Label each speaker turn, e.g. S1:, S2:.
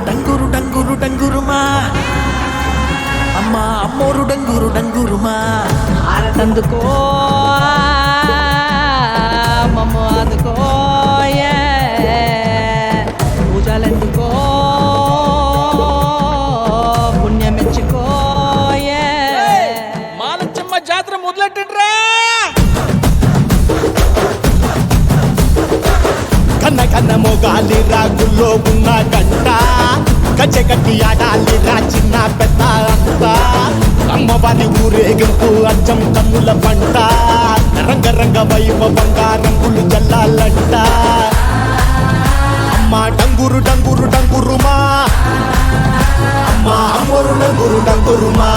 S1: డంగురు డంగురు డంగురుమా అమ్మ అమ్మోరు డంగురు డంగురుమా
S2: ఆరతందుకో మమ్మ అందుకో పూజలందుకో పుణ్యమెచ్చుకో
S1: మాలచ్చమ్మ జాతర మొదలెట్టండ్రా
S3: కన్న కన్న మొగాలి రాగుల్లో ఉన్న గంట గజ్జెగట్టి ఆడాలి రా చిన్న పెద్ద అంతా అమ్మవారి ఊరేగింపు అచ్చం కన్నుల పంట రంగరంగ వైభవంగా రంగులు జల్లాలంట అమ్మ డంగురు డంగురు డంగురుమా అమ్మ అమ్మోరు డంగురు డంగురుమా